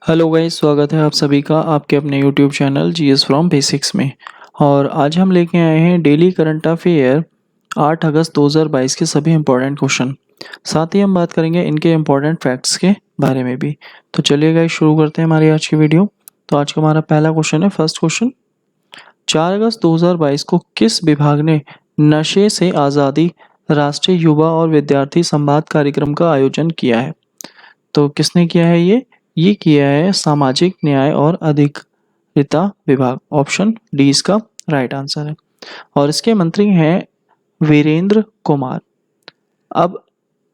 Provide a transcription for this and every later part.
Hello guys, स्वागत है आप सभी का आपके अपने YouTube channel GS from basics में। और आज हम लेके आए हैं डेली करंट अफेयर 8 अगस्त 2022 के सभी इम्पोर्टेंट क्वेश्चन। साथ ही हम बात करेंगे इनके इम्पोर्टेंट फैक्ट्स के बारे में भी। तो चलिए गाइस, शुरू करते हैं हमारी आज की वीडियो। तो आज का हमारा पहला क्वेश्चन है, फर्स्ट क्वेश्चन, 4 अगस्त 2022 को किस विभाग ने नशे से आज़ादी राष्ट्रीय युवा और विद्यार्थी संवाद कार्यक्रम का आयोजन किया है? तो किसने किया है ये किया है सामाजिक न्याय और अधिकारिता विभाग। ऑप्शन डी इसका राइट आंसर है। और इसके मंत्री हैं वीरेंद्र कुमार। अब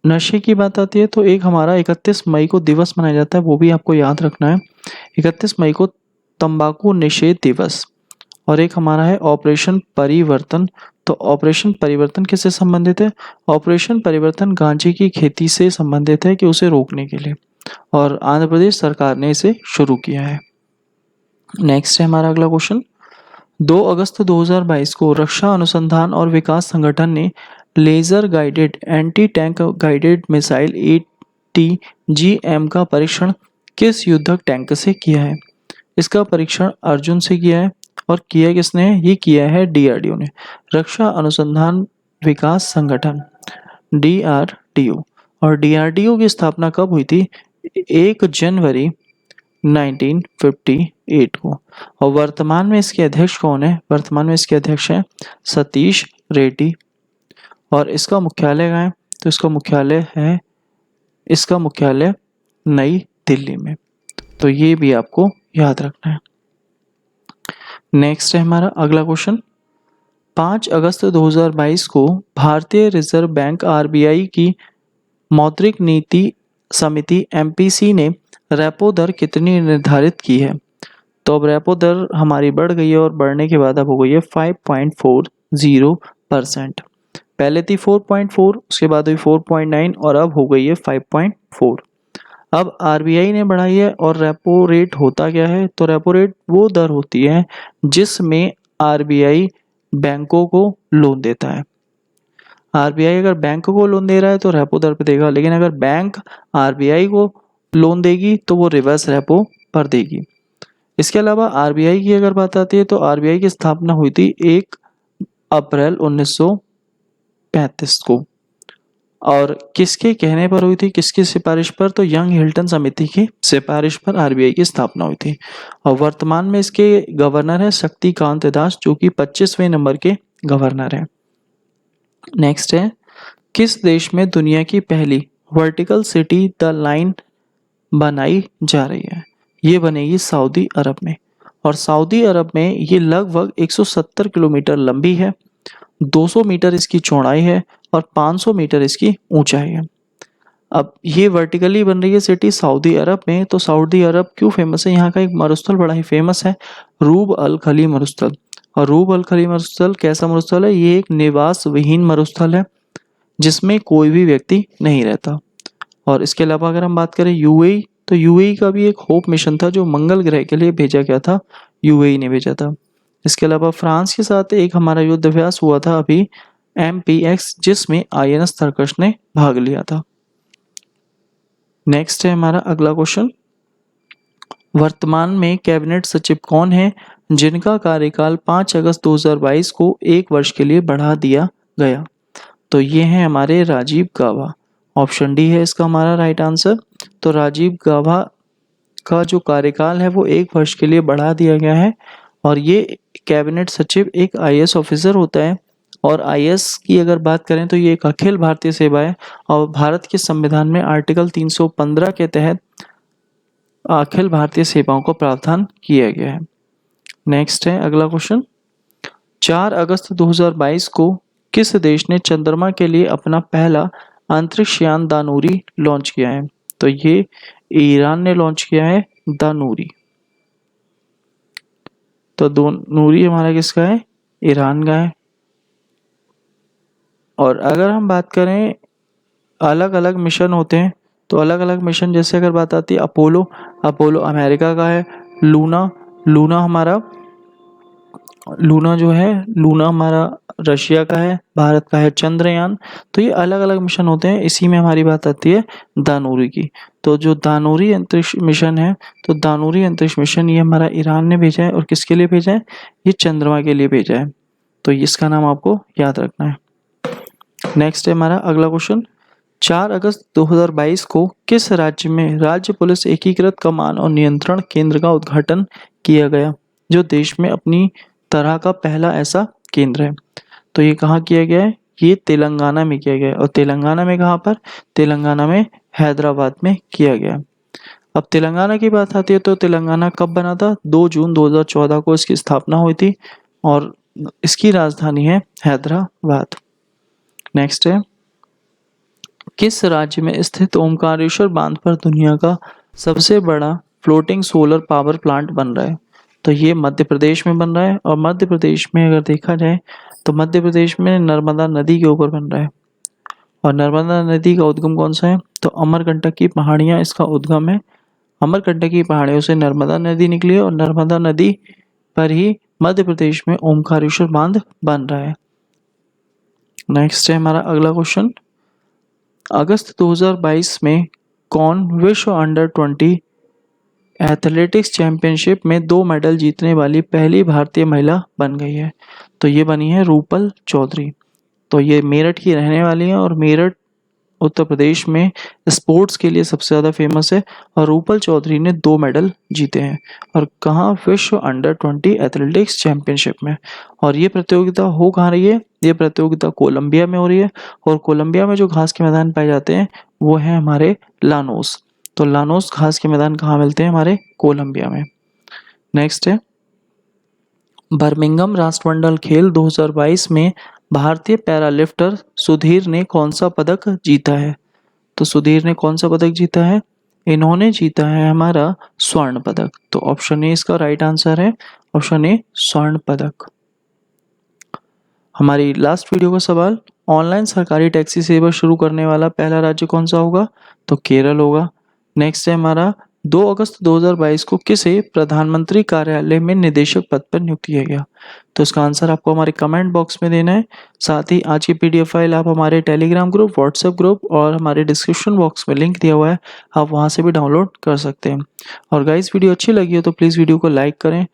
नशे की बात आती है तो एक हमारा 31 मई को दिवस मनाया जाता है, वो भी आपको याद रखना है। 31 मई को तंबाकू निषेध दिवस। और एक हमारा है ऑपरेशन परिवर्तन। तो ऑपरेशन परिवर्तन किससे संबंधित है? ऑपरेशन परिवर्तन गांजे की खेती से संबंधित है कि उसे रोकने के लिए, और आंध्र प्रदेश सरकार ने इसे शुरू किया है। नेक्स्ट है हमारा अगला क्वेश्चन, 2 अगस्त 2022 को रक्षा अनुसंधान और विकास संगठन ने laser guided anti tank guided missile ATGM का परीक्षण किस युद्धक टैंक से किया है? इसका परीक्षण अर्जुन से किया है। और किया किसने है? ये किया है DRDO ने, रक्षा अनुसंधान विकास संगठन, DRDO। और DRDO की स्थापना कब हुई थी? 1 जनवरी 1958 को। और वर्तमान में इसके अध्यक्ष कौन है? वर्तमान में इसके अध्यक्ष हैं सतीश रेड्डी। और इसका मुख्यालय कहाँ है? तो इसका मुख्यालय नई दिल्ली में। तो ये भी आपको याद रखना है। नेक्स्ट है हमारा अगला क्वेश्चन, 5 अगस्त 2022 को भारतीय रिजर्व बैंक RBI की मौद्रिक नीति समिति MPC ने रेपो दर कितनी निर्धारित की है? तो अब रेपो दर हमारी बढ़ गई है और बढ़ने के बाद अब हो गई है 5.40%। पहले थी 4.4, उसके बाद हुई 4.9 और अब हो गई है 5.4। अब RBI ने बढ़ाई है। और रेपो रेट होता क्या है? तो रेपो रेट वो दर होती है जिसमें RBI बैंकों को लोन देता है। RBI अगर बैंक को लोन दे रहा है तो रेपो दर पे देगा, लेकिन अगर बैंक RBI को लोन देगी तो वो रिवर्स रेपो पर देगी। इसके अलावा RBI की अगर बात आती है तो RBI की स्थापना हुई थी 1 अप्रैल 1935 को। और किसके कहने पर हुई थी, किसकी सिफारिश पर? तो यंग हिल्टन समिति की सिफारिश पर RBI की स्थापना हुई थी। और वर्तमान में इसके गवर्नर है शक्तिकांत दास, जो कि 25वें नंबर के गवर्नर है। नेक्स्ट है, किस देश में दुनिया की पहली वर्टिकल सिटी द लाइन बनाई जा रही है? ये बनेगी सऊदी अरब में। और सऊदी अरब में ये लगभग 170 किलोमीटर लंबी है, 200 मीटर इसकी चौड़ाई है और 500 मीटर इसकी ऊंचाई है। अब ये वर्टिकली बन रही है सिटी सऊदी अरब में। तो सऊदी अरब क्यों फेमस है? यहाँ का एक मरुस्थल बड़ा ही फेमस है, रूब अल खली मरुस्थल। और रूब अल खली मरुस्थल कैसा मरुस्थल है? ये एक निवास विहीन मरुस्थल है जिसमें कोई भी व्यक्ति नहीं रहता। और इसके अलावा अगर हम बात करें UAE, तो UAE का भी एक होप मिशन था जो मंगल ग्रह के लिए भेजा गया था, UAE ने भेजा था। इसके अलावा फ्रांस के साथ एक हमारा युद्ध अभ्यास हुआ था अभी MPX, जिसमें INS तरकश ने भाग लिया था। नेक्स्ट है हमारा अगला क्वेश्चन, वर्तमान में कैबिनेट सचिव कौन है जिनका कार्यकाल 5 अगस्त 2022 को 1 वर्ष के लिए बढ़ा दिया गया? तो ये हैं हमारे राजीव गाबा। ऑप्शन डी है इसका हमारा राइट आंसर। तो राजीव गाबा का जो कार्यकाल है वो 1 वर्ष के लिए बढ़ा दिया गया है। और ये कैबिनेट सचिव एक IAS ऑफिसर होता है। और IAS की अगर बात करें तो ये एक अखिल भारतीय सेवा है। और भारत के संविधान में आर्टिकल 315 के तहत अखिल भारतीय सेवाओं को प्रावधान किया गया है। नेक्स्ट है अगला क्वेश्चन, 4 अगस्त 2022 को किस देश ने चंद्रमा के लिए अपना पहला अंतरिक्ष यान दानूरी लॉन्च किया है? तो ये ईरान ने लॉन्च किया है दानूरी। तो दानूरी हमारा किसका है? ईरान का है। और अगर हम बात करें अलग अलग मिशन होते हैं, तो अलग अलग मिशन जैसे अगर बात आती है अपोलो अमेरिका का है। लूना हमारा लूना जो है, लूना हमारा रशिया का है, भारत का है चंद्रयान। तो ये अलग अलग मिशन होते हैं, इसी में हमारी बात आती है दानूरी की। तो जो दानूरी अंतरिक्ष मिशन है, तो दानूरी अंतरिक्ष मिशन ये हमारा ईरान ने भेजा है, और किसके लिए भेजा है, ये चंद्रमा के लिए भेजा है। तो इसका नाम आपको याद रखना है। नेक्स्ट है हमारा अगला क्वेश्चन, 4 अगस्त 2022 को किस राज्य में राज्य पुलिस एकीकृत कमान और नियंत्रण केंद्र का उद्घाटन किया गया, जो देश में अपनी तरह का पहला ऐसा केंद्र है। तो ये कहाँ किया गया है, ये तेलंगाना में किया गया है। और तेलंगाना में कहाँ पर, तेलंगाना में हैदराबाद में किया गया। अब तेलंगाना की बात आती है, तो तेलंगाना कब बना था, 2 जून 2014 को इसकी स्थापना हुई थी, और इसकी राजधानी है हैदराबाद। नेक्स्ट है, किस राज्य में स्थित ओमकारेश्वर बांध पर दुनिया का सबसे बड़ा फ्लोटिंग सोलर पावर प्लांट बन रहा है। तो ये मध्य प्रदेश में बन रहा है, और मध्य प्रदेश में अगर देखा जाए तो मध्य प्रदेश में नर्मदा नदी के ऊपर बन रहा है। और नर्मदा नदी का उद्गम कौन सा है, तो अमरकंटक की पहाड़ियाँ इसका उद्गम है। अमरकंटक की पहाड़ियों से नर्मदा नदी निकली है, और नर्मदा नदी पर ही मध्य प्रदेश में ओमकारेश्वर बांध बन रहा है। नेक्स्ट है हमारा अगला क्वेश्चन, अगस्त 2022 में कौन विश्व अंडर 20 एथलेटिक्स चैंपियनशिप में 2 मेडल जीतने वाली पहली भारतीय महिला बन गई है। तो ये बनी है रूपल चौधरी। तो ये मेरठ की रहने वाली है, और मेरठ उत्तर प्रदेश में स्पोर्ट्स के लिए सबसे ज़्यादा फेमस है। और रूपल चौधरी ने 2 मेडल जीते हैं, और कहाँ, विश्व अंडर 20 एथलेटिक्स चैंपियनशिप में। और ये प्रतियोगिता हो कहाँ रही है, ये प्रतियोगिता कोलंबिया में हो रही है। और कोलंबिया में जो घास के मैदान पाए जाते हैं वो है हमारे लानोस। तो लानोस घास के मैदान कहाँ मिलते हैं, हमारे कोलंबिया में। नेक्स्ट है, बर्मिंघम राष्ट्रमंडल खेल 2022 में भारतीय पैरालिफ्टर सुधीर ने कौन सा पदक जीता है। तो सुधीर ने कौन सा पदक जीता है, इन्होंने जीता है हमारा स्वर्ण पदक। तो ऑप्शन ए इसका राइट आंसर है, ऑप्शन ए स्वर्ण पदक। हमारी लास्ट वीडियो का सवाल, ऑनलाइन सरकारी टैक्सी सेवा शुरू करने वाला पहला राज्य कौन सा होगा, तो केरल होगा। नेक्स्ट है हमारा, 2 अगस्त 2022 को किसे प्रधानमंत्री कार्यालय में निदेशक पद पर नियुक्त किया गया। तो इसका आंसर आपको हमारे कमेंट बॉक्स में देना है। साथ ही आज की पीडीएफ फाइल आप हमारे टेलीग्राम ग्रुप, व्हाट्सएप ग्रुप और हमारे डिस्क्रिप्शन बॉक्स में लिंक दिया हुआ है, आप वहां से भी डाउनलोड कर सकते हैं। और गाइस, वीडियो अच्छी लगी हो तो प्लीज़ वीडियो को लाइक करें,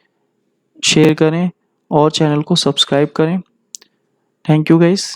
शेयर करें और चैनल को सब्सक्राइब करें। Thank you guys.